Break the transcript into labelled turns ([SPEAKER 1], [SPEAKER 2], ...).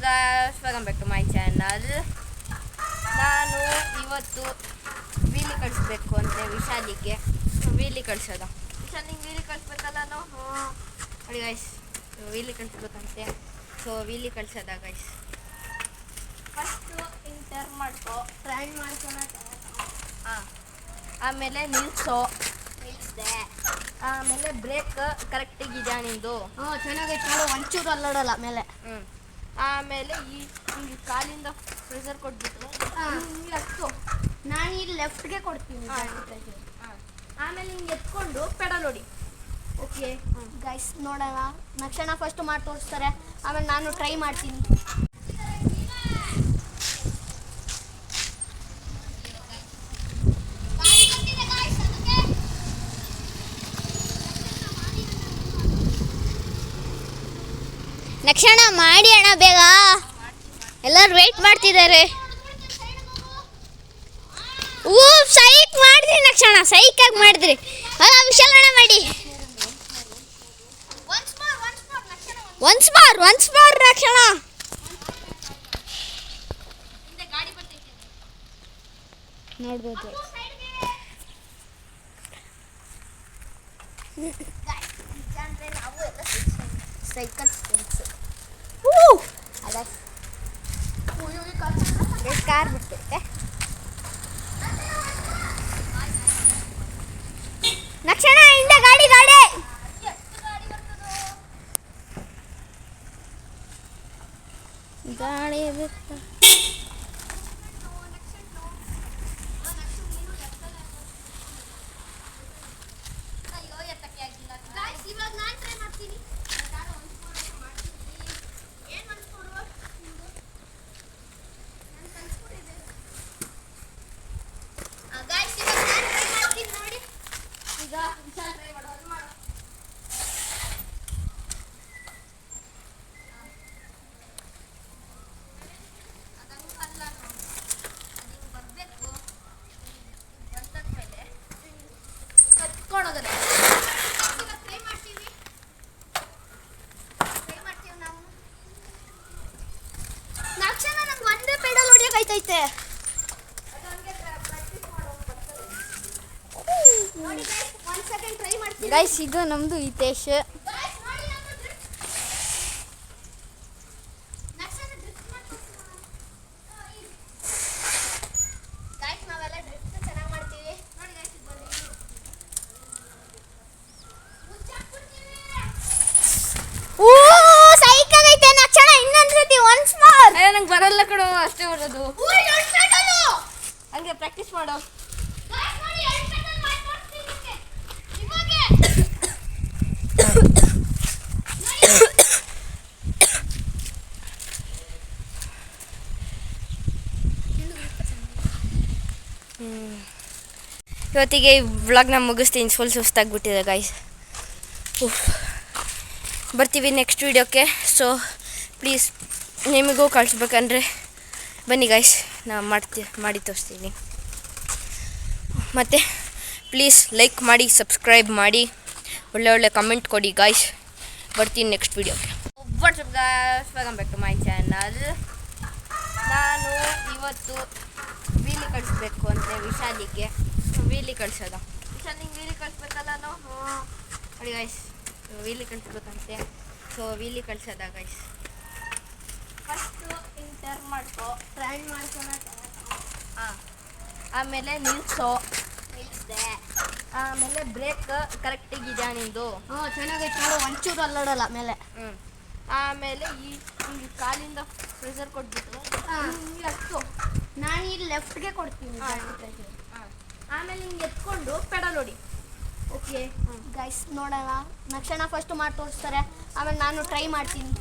[SPEAKER 1] Guys, welcome back to my channel. ನಾನು ಇವತ್ತು ವೀಲಿ ಕಳಿಸ್ಬೇಕು ಅಂತ ವಿಶಾಲಿಗೆ ವೀಲಿ ಕಳಿಸೋದ. ವಿಶಾಲ್ ನಿಂಗೆ ವೀಲಿ ಕಳಿಸ್ಬೇಕಲ್ಲ ನಾವು. ನೋಡಿ ಗೈಸ್, ವೀಲಿ ಕಳಿಸ್ಬೇಕಂತೆ. ಸೊ ವೀಲಿ ಕಳಿಸೋದ ಗೈಸ್. ಫಸ್ಟು ಇಂಟರ್ ಮಾಡ್ಕೊ, ಟ್ರೈನ್ ಮಾಡ್ಕೊಳ. ಆಮೇಲೆ ನಿಲ್ಲಿಸೋ, ನಿಲ್ಲಿಸಿದೆ. ಆಮೇಲೆ ಬ್ರೇಕ್ ಕರೆಕ್ಟಾಗಿದೆಯಾ ನಿಂದು?
[SPEAKER 2] ಚೆನ್ನಾಗೈತೆ ನೋಡು, ಒಂಚೂರು ಅಲ್ಲಾಡಲ್ಲ ಮೇಲೆ.
[SPEAKER 1] ಆಮೇಲೆ ಈ ಕಾಲಿಂದ ಪ್ರೆಷರ್ ಕೊಟ್ಬಿಟ್ಟು ಹತ್ತು.
[SPEAKER 2] ನಾನು ಈ ಲೆಫ್ಟ್ಗೆ ಕೊಡ್ತೀನಿ.
[SPEAKER 1] ಆಮೇಲೆ ಹಿಂಗೆ ಎತ್ಕೊಂಡು ಪೆಡಲ್ ಹೊಡಿ.
[SPEAKER 2] ಓಕೆ ಗೈಸ್, ನೋಡೋಣ. ನಕ್ಷಣ ಫಸ್ಟ್ ಮಾಡಿ ತೋರಿಸ್ತಾರೆ, ಆಮೇಲೆ ನಾನು ಟ್ರೈ ಮಾಡ್ತೀನಿ. ನಕ್ಷಣ ಮಾಡಿ ಅಣ್ಣ, ಬೇಗ. ಎಲ್ಲರೂ ವೇಟ್ ಮಾಡ್ತಿದ್ದಾರೆ. ಸೈಕ್ ಮಾಡಿದ್ರಿ ನಕ್ಷಣ, ಸೈಕಾಗಿ ಮಾಡಿದ್ರಿ. ಅಲ್ಲ ವಿಶಾಲ್ ಅಣ್ಣ ಮಾಡಿ. ಒನ್ಸ್ ಮಾರ್ ನಕ್ಷಣ. ನೋಡ್ಬೋದು ಸೈಕಲ್ ಕಾರ್ ಬಿಡ್ತೈತೆ. ನಕ್ಷಣ ಹಿಂದೆ ಗಾಡಿ ಗಾಡಿ ಗಾಡಿ ಬಿಟ್ಟು ಐತೆ. ಗೈಸ್, ಇದು ನಮ್ದು ಹಿತೇಶ್.
[SPEAKER 1] ನಂಗೆ ಬರಲ್ಲ ಕಣೋ, ಅಷ್ಟೇ ಬರೋದು. ಹಂಗೆ ಪ್ರಾಕ್ಟೀಸ್ ಮಾಡೋ. ಇವತ್ತಿಗೆ ಈ ವ್ಲಾಗ್ನ ಮುಗಿಸ್ತೀನಿ. ಫುಲ್ ಸುಸ್ತಾಗ್ಬಿಟ್ಟಿದೆ ಗೈಸ್. ಬರ್ತೀವಿ ನೆಕ್ಸ್ಟ್ ವೀಡಿಯೋಕ್ಕೆ. ಸೊ ಪ್ಲೀಸ್ ನಿಮಗೂ ಕಳಿಸ್ಬೇಕಂದ್ರೆ ಬನ್ನಿ ಗೈಸ್, ನಾನು ಮಾಡಿ ತೋರಿಸ್ತೀನಿ. ಮತ್ತು ಪ್ಲೀಸ್ ಲೈಕ್ ಮಾಡಿ, ಸಬ್ಸ್ಕ್ರೈಬ್ ಮಾಡಿ, ಒಳ್ಳೆ ಕಮೆಂಟ್ ಕೊಡಿ ಗೈಸ್. ಬರ್ತೀನಿ ನೆಕ್ಸ್ಟ್ ವೀಡಿಯೋಕ್ಕೆ. What's up guys, welcome back to my channel. ನಾನು ಇವತ್ತು ವೀಲಿ ಕಳಿಸ್ಬೇಕು ಅಂತ ವಿಶಾಲಿಗೆ ವೀಲಿ ಕಳಿಸೋದ. ವಿಶಾಲ್ ನಿಂಗೆ ವೀಲಿ ಕಳಿಸ್ಬೇಕಲ್ಲ ನಾವು. ನೋಡಿ ಗೈಸ್, ವೀಲಿ ಕಳಿಸ್ಬೇಕಂತೆ. ಸೊ ವೀಲಿ ಕಳಿಸೋದ ಗೈಸ್. ಫಸ್ಟು ಇಂಟರ್ ಮಾಡ್ಕೊ, ಟ್ರೈನ್ ಮಾಡ್ಕೊಳ. ಆಮೇಲೆ ನಿಲ್ಲಿಸೋ, ನಿಲ್ಲಿಸಿದೆ. ಆಮೇಲೆ ಬ್ರೇಕ್ ಕರೆಕ್ಟಾಗಿದೆಯಾ ನಿಂದು?
[SPEAKER 2] ಚೆನ್ನಾಗೈತೆ ನೋಡು, ಒಂಚೂರು ಅಲ್ಲಾಡಲ್ಲ ಮೇಲೆ.
[SPEAKER 1] ಆಮೇಲೆ ಈ ಕಾಲಿಂದ ಪ್ರೆಷರ್ ಕೊಟ್ಬಿಟ್ಟು ಹತ್ತು.
[SPEAKER 2] ನಾನು ಈ ಲೆಫ್ಟ್ಗೆ ಕೊಡ್ತೀನಿ.
[SPEAKER 1] ಆಮೇಲೆ ಹಿಂಗೆ ಎತ್ಕೊಂಡು ಪೆಡಲ್ ಹೊಡಿ.
[SPEAKER 2] ಓಕೆ ಗೈಸ್, ನೋಡೋಣ. ನಕ್ಷಣ ಫಸ್ಟ್ ಮಾಡಿ ತೋರಿಸ್ತಾರೆ, ಆಮೇಲೆ ನಾನು ಟ್ರೈ ಮಾಡ್ತೀನಿ.